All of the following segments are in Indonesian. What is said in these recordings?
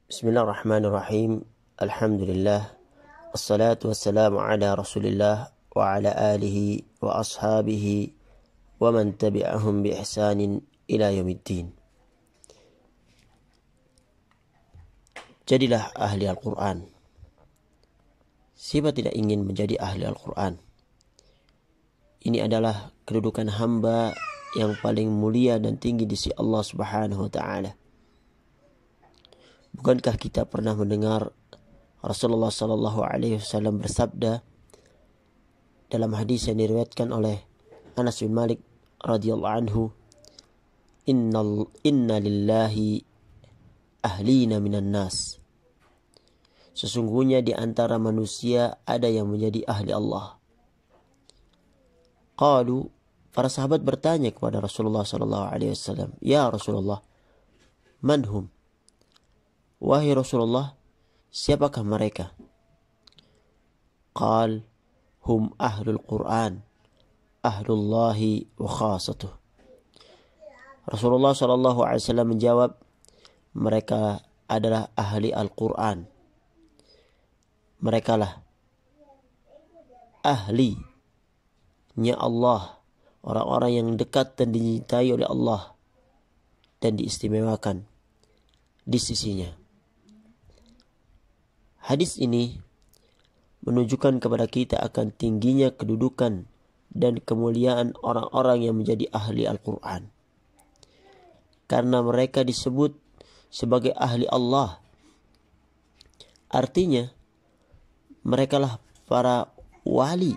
Bismillahirrahmanirrahim. Alhamdulillah. Assalatu wassalamu ala rasulillah wa ala alihi wa ashabihi wa man tabi'ahum bi ihsanin ila yaumiddin. Jadilah ahli Al-Quran. Siapa tidak ingin menjadi ahli Al-Quran? Ini adalah kedudukan hamba yang paling mulia dan tinggi di sisi Allah Subhanahu wa ta'ala. Bukankah kita pernah mendengar Rasulullah sallallahu alaihi wasallam bersabda dalam hadis yang diriwayatkan oleh Anas bin Malik radhiyallahu anhu, Inna lillahi ahlina minan nas. Sesungguhnya di antara manusia ada yang menjadi ahli Allah. Qalu, para sahabat bertanya kepada Rasulullah sallallahu alaihi wasallam, "Ya Rasulullah, man hum?" Wahai Rasulullah, siapakah mereka? Qal, hum ahlul Quran, ahlullahi wa khasatuh. Rasulullah SAW menjawab, mereka adalah ahli Al-Quran. Mereka lah ahlinya Allah, orang-orang yang dekat dan dicintai oleh Allah dan diistimewakan di sisinya. Hadis ini menunjukkan kepada kita akan tingginya kedudukan dan kemuliaan orang-orang yang menjadi ahli Al-Quran. Karena mereka disebut sebagai ahli Allah. Artinya, merekalah para wali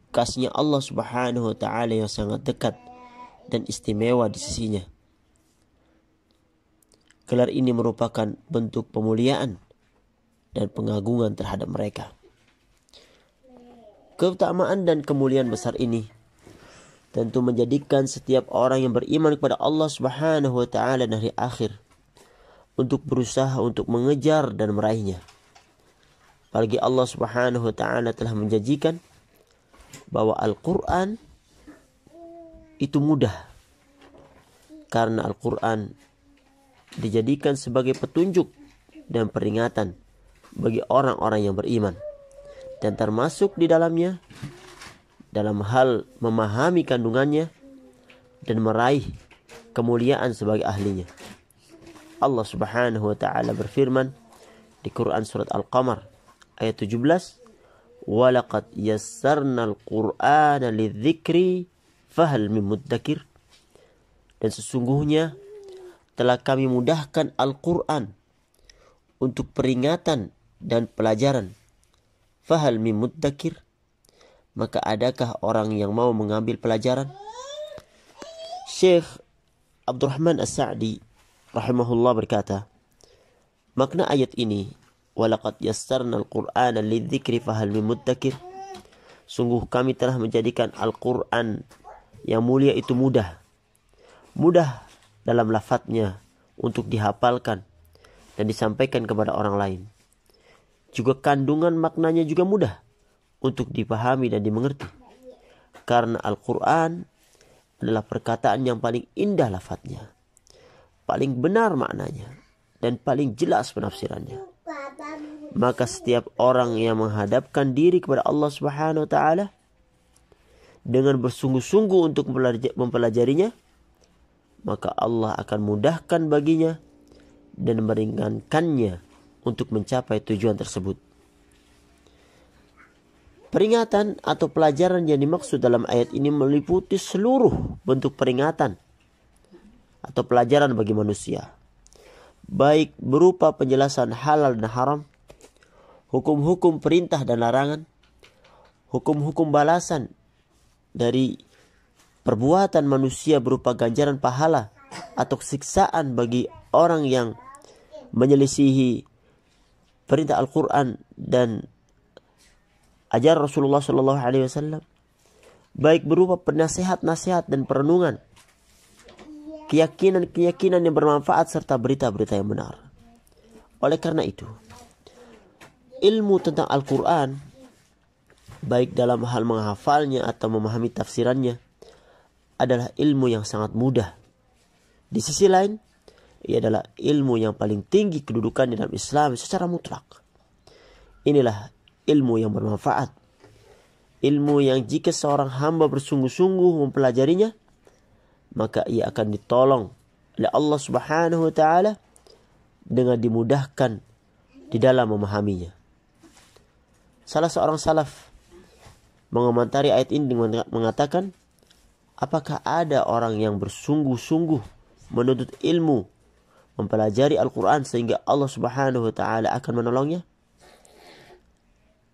kasihnya Allah Subhanahu wa ta'ala yang sangat dekat dan istimewa di sisinya. Gelar ini merupakan bentuk pemuliaan dan pengagungan terhadap mereka. Keutamaan dan kemuliaan besar ini tentu menjadikan setiap orang yang beriman kepada Allah Subhanahu wa ta'ala dan hari akhir untuk berusaha untuk mengejar dan meraihnya. Apalagi Allah Subhanahu wa ta'ala telah menjanjikan bahwa Al-Quran itu mudah, karena Al-Quran dijadikan sebagai petunjuk dan peringatan bagi orang-orang yang beriman, dan termasuk di dalamnya dalam hal memahami kandungannya dan meraih kemuliaan sebagai ahlinya. Allah Subhanahu wa ta'ala berfirman di Quran surat Al-Qamar ayat 17, "Walaqad yassarnal Qur'ana lidzikri fahal min muddakir." Dan sesungguhnya telah kami mudahkan Al-Quran untuk peringatan dan pelajaran. Fahal min muddakir, maka adakah orang yang mau mengambil pelajaran? Syekh Abdurrahman As-Sa'di rahimahullah berkata, makna ayat ini, walaqad yassarnal Qur'ana lidzikri fahal min muddakir, sungguh kami telah menjadikan Al-Quran yang mulia itu mudah dalam lafadznya untuk dihafalkan dan disampaikan kepada orang lain. Juga kandungan maknanya juga mudah untuk dipahami dan dimengerti. Karena Al-Quran adalah perkataan yang paling indah lafadznya, paling benar maknanya, dan paling jelas penafsirannya. Maka setiap orang yang menghadapkan diri kepada Allah Subhanahu wa ta'ala dengan bersungguh-sungguh untuk mempelajarinya, maka Allah akan mudahkan baginya dan meringankannya untuk mencapai tujuan tersebut. Peringatan atau pelajaran yang dimaksud dalam ayat ini meliputi seluruh bentuk peringatan atau pelajaran bagi manusia, baik berupa penjelasan halal dan haram, hukum-hukum perintah dan larangan, hukum-hukum balasan dari perbuatan manusia berupa ganjaran pahala atau siksaan bagi orang yang menyelisihi perintah Al-Quran dan ajar Rasulullah sallallahu alaihi wasallam, baik berupa penasihat-nasihat dan perenungan, keyakinan-keyakinan yang bermanfaat serta berita-berita yang benar. Oleh karena itu, ilmu tentang Al-Quran, baik dalam hal menghafalnya atau memahami tafsirannya, adalah ilmu yang sangat mudah. Di sisi lain, Ia adalah ilmu yang paling tinggi kedudukannya dalam Islam secara mutlak. Inilah ilmu yang bermanfaat. Ilmu yang jika seorang hamba bersungguh-sungguh mempelajarinya, maka ia akan ditolong oleh Allah Subhanahu wa Ta'ala dengan dimudahkan di dalam memahaminya. Salah seorang salaf mengomentari ayat ini dengan mengatakan, apakah ada orang yang bersungguh-sungguh menuntut ilmu, mempelajari Al-Quran sehingga Allah Subhanahu wa Ta'ala akan menolongnya?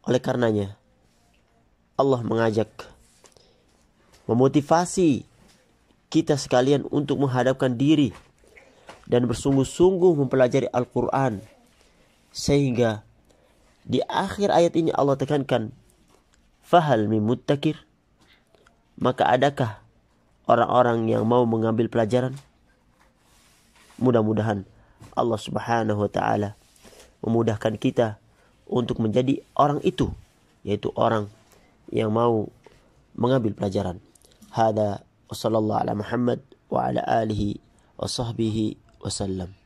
Oleh karenanya, Allah mengajak, memotivasi kita sekalian untuk menghadapkan diri dan bersungguh-sungguh mempelajari Al-Quran. Sehingga di akhir ayat ini Allah tekankan, fahal min muddakir, maka adakah orang-orang yang mau mengambil pelajaran? Mudah-mudahan Allah Subhanahu wa Ta'ala memudahkan kita untuk menjadi orang itu, yaitu orang yang mau mengambil pelajaran. Hada wa sallallahu ala Muhammad wa ala alihi wa sahbihi wa sallam.